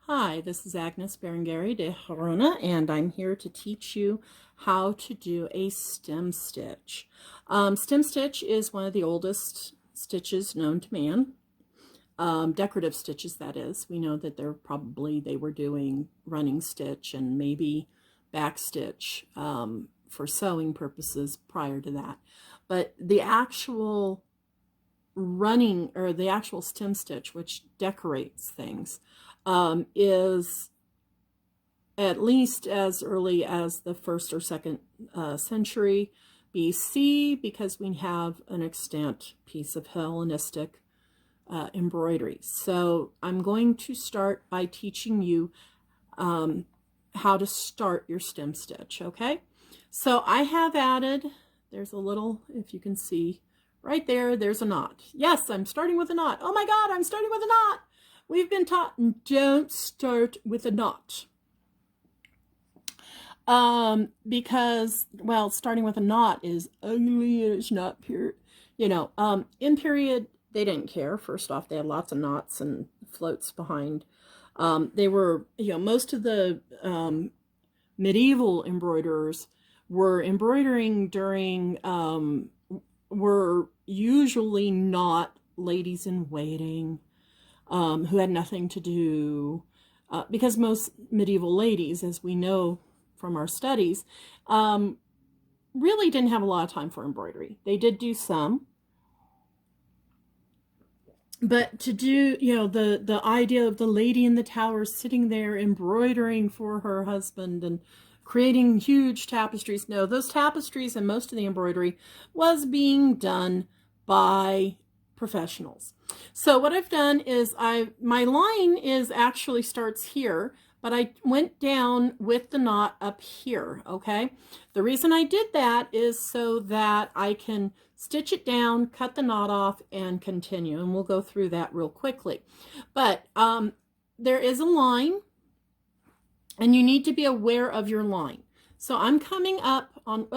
Hi, this is Agnes Berengari de Harona, and I'm here to teach you how to do a stem stitch. Stem stitch is one of the oldest stitches known to man. Decorative stitches, that is. We know that they were doing running stitch and maybe back stitch for sewing purposes prior to that. But the actual the actual stem stitch, which decorates things, is at least as early as the 1st or 2nd century BC, because we have an extant piece of Hellenistic embroidery. So I'm going to start by teaching you how to start your stem stitch, okay? So I have added, there's a little, if you can see, right there, there's a knot. Yes, I'm starting with a knot. Oh my God, I'm starting with a knot. We've been taught, don't start with a knot. Because, well, starting with a knot is ugly and it's not pure. In period, they didn't care. First off, they had lots of knots and floats behind. They were, most of the medieval embroiderers were embroidering during, were usually not ladies in waiting, who had nothing to do, because most medieval ladies, as we know from our studies, really didn't have a lot of time for embroidery. They did do some, but to do, the idea of the lady in the tower sitting there embroidering for her husband and creating huge tapestries. No, those tapestries and most of the embroidery was being done by professionals. So what I've done is my line actually starts here, but I went down with the knot up here, okay? The reason I did that is so that I can stitch it down, cut the knot off, and continue, and we'll go through that real quickly. But there is a line, and you need to be aware of your line. So I'm coming up on,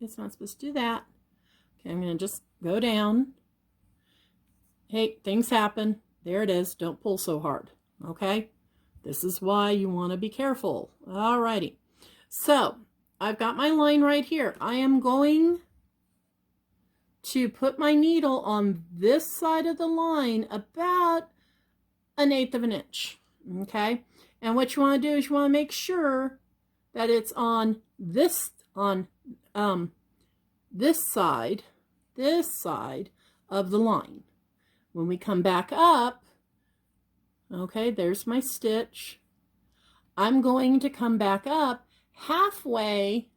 it's not supposed to do that. Okay, I'm going to just go down. Hey, things happen. There it is. Don't pull so hard, okay? This is why you want to be careful. Alrighty. So I've got my line right here. I am going to put my needle on this side of the line about 1/8 of an inch, okay? And what you want to do is you want to make sure that it's on this side of the line. When we come back up, okay, there's my stitch. I'm going to come back up halfway.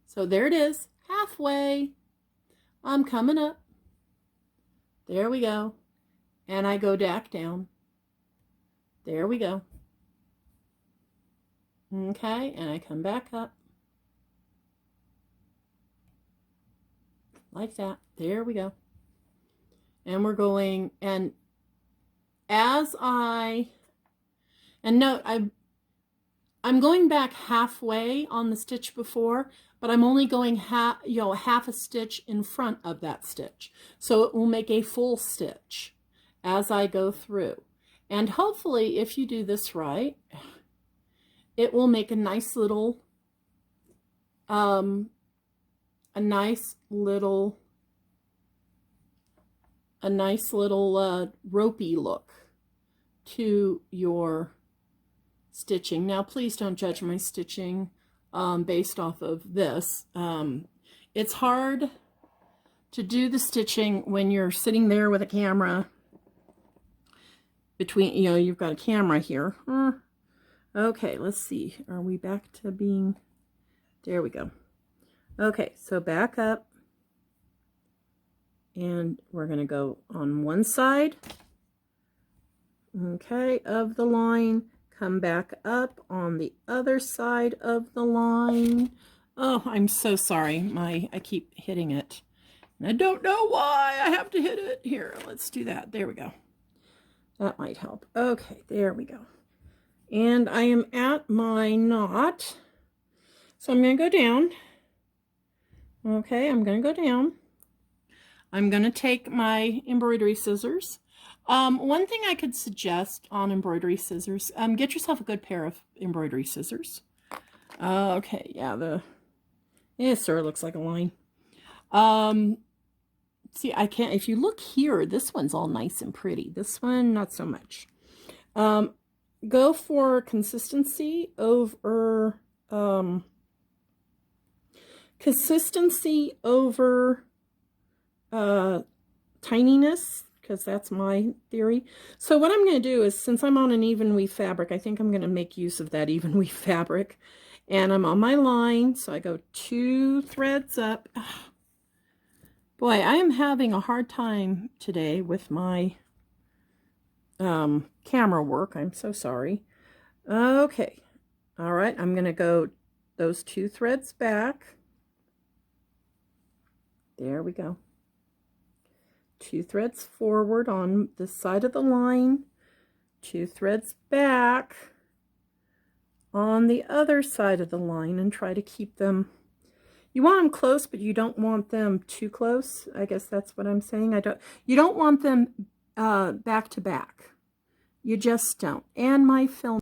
So there it is, halfway. I'm coming up. There we go. And I go back down. There we go. Okay, and I come back up. Like that. There we go. And we're going, and as note, I'm going back halfway on the stitch before, but I'm only going half a stitch in front of that stitch. So it will make a full stitch as I go through. And hopefully, if you do this right, it will make a nice little, ropey look to your stitching. Now, please don't judge my stitching based off of this. It's hard to do the stitching when you're sitting there with a camera between, you've got a camera here. Okay, let's see. Are we back to being, there we go. Okay, so back up. And we're going to go on one side, okay, of the line, come back up on the other side of the line. Oh, I'm so sorry. I keep hitting it. And I don't know why I have to hit it. Here, let's do that. There we go. That might help. Okay, there we go. And I am at my knot. So I'm going to go down. Okay, I'm going to go down. I'm going to take my embroidery scissors. One thing I could suggest on embroidery scissors, get yourself a good pair of embroidery scissors. Okay, yeah, it sort of looks like a line. See, I can't, if you look here, this one's all nice and pretty. This one, not so much. Go for consistency over, tininess, because that's my theory. So what I'm going to do is, since I'm on an even weave fabric, I think I'm going to make use of that even weave fabric. And I'm on my line, so I go 2 threads up. Boy, I am having a hard time today with my camera work. I'm so sorry. Okay. All right, I'm going to go those 2 threads back. There we go. 2 threads forward on this side of the line, 2 threads back on the other side of the line, and try to keep them, you want them close, but you don't want them too close. I guess that's what I'm saying. You don't want them back to back. You just don't. And my film.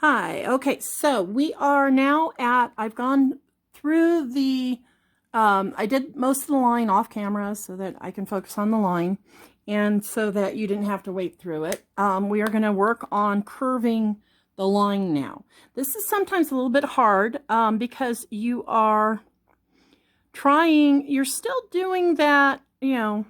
Hi. Okay, so we are now at, I've gone through the, I did most of the line off camera so that I can focus on the line and so that you didn't have to wait through it. We are going to work on curving the line now. This is sometimes a little bit hard because you are trying, you're still doing that, you know,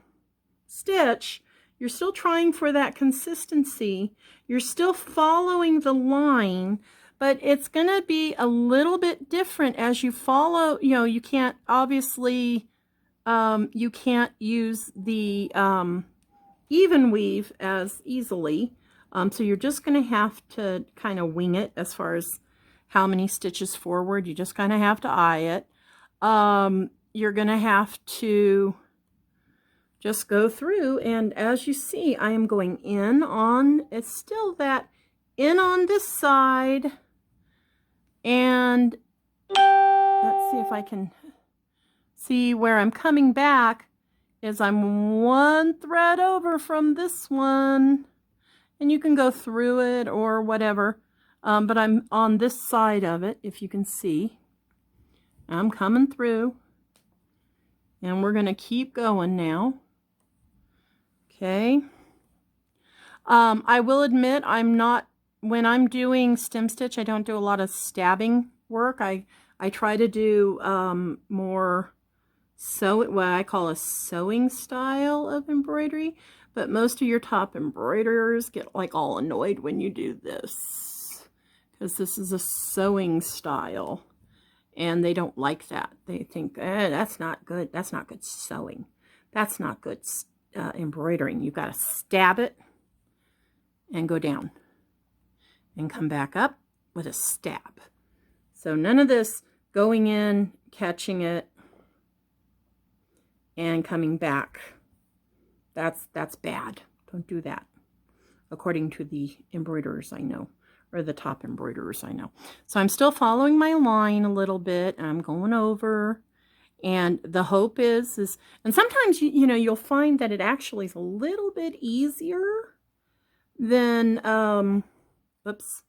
stitch. You're still trying for that consistency. You're still following the line, but it's going to be a little bit different as you follow. You know, you can't, obviously, you can't use the even weave as easily. So you're just going to have to kind of wing it as far as how many stitches forward. You just kind of have to eye it. You're going to have to just go through, and as you see, I am going in on, it's still that in on this side, and let's see if I can see where I'm coming back is I'm 1 thread over from this one, and you can go through it or whatever, but I'm on this side of it, if you can see. I'm coming through, and we're going to keep going now. Okay. I will admit I'm not, when I'm doing stem stitch, I don't do a lot of stabbing work. I try to do more what I call a sewing style of embroidery, but most of your top embroiderers get like all annoyed when you do this because this is a sewing style and they don't like that. They think, that's not good. That's not good sewing. That's not good embroidering. You've got to stab it and go down and come back up with a stab. So none of this going in, catching it, and coming back. That's bad. Don't do that, according to the embroiderers I know, or the top embroiderers I know. So I'm still following my line a little bit, and I'm going over. And the hope is and sometimes, you know, you'll find that it actually is a little bit easier than, oops,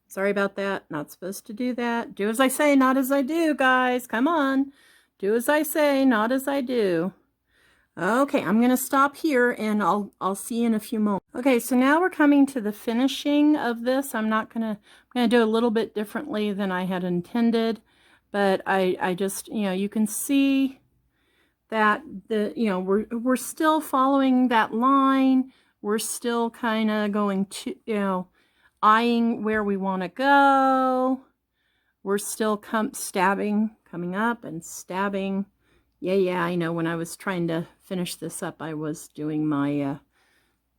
sorry about that. Not supposed to do that. Do as I say, not as I do, guys. Come on. Do as I say, not as I do. Okay, I'm going to stop here and I'll see you in a few moments. Okay, so now we're coming to the finishing of this. I'm going to do a little bit differently than I had intended. But I just, you know, you can see that we're still following that line. We're still kind of going to, you know, eyeing where we want to go. We're still coming up and stabbing. Yeah, I know when I was trying to finish this up, I was doing my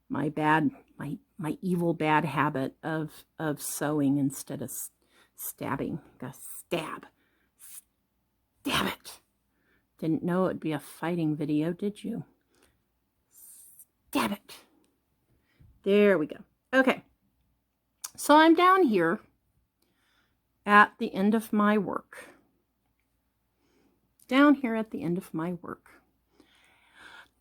my evil bad habit of sewing instead of stabbing. Gotta stab. Damn it. Didn't know it would be a fighting video, did you? Damn it. There we go. Okay. So I'm down here at the end of my work. Down here at the end of my work.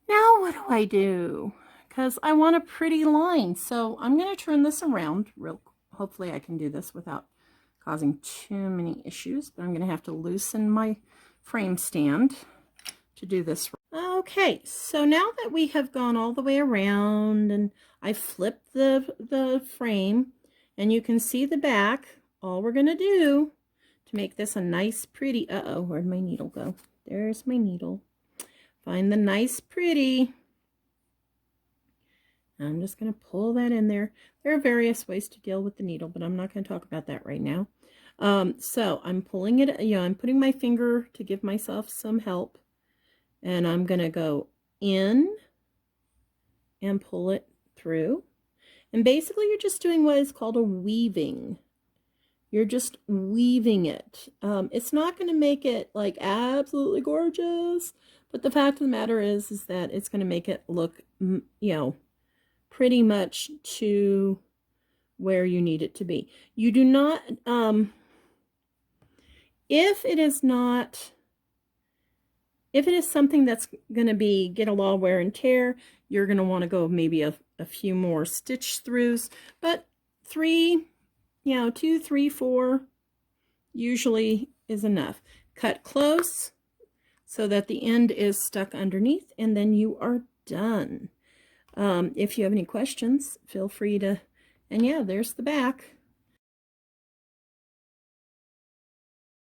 Now what do? because I want a pretty line. So I'm going to turn this around real. Hopefully I can do this without causing too many issues, but I'm going to have to loosen my frame stand to do this. Okay, so now that we have gone all the way around and I flipped the frame and you can see the back, all we're going to do to make this a nice pretty, uh-oh, where'd my needle go? There's my needle. Find the nice pretty. I'm just going to pull that in there. There are various ways to deal with the needle, but I'm not going to talk about that right now. So I'm pulling it, I'm putting my finger to give myself some help. And I'm going to go in and pull it through. And basically you're just doing what is called a weaving. You're just weaving it. It's not going to make it like absolutely gorgeous, but the fact of the matter is that it's going to make it look, pretty much to where you need it to be. You do not, if it is something that's going to get a lot of wear and tear, you're going to want to go maybe a few more stitch throughs, but 2, 3, 4 usually is enough. Cut close so that the end is stuck underneath, and then you are done. If you have any questions, feel free to, and yeah, there's the back.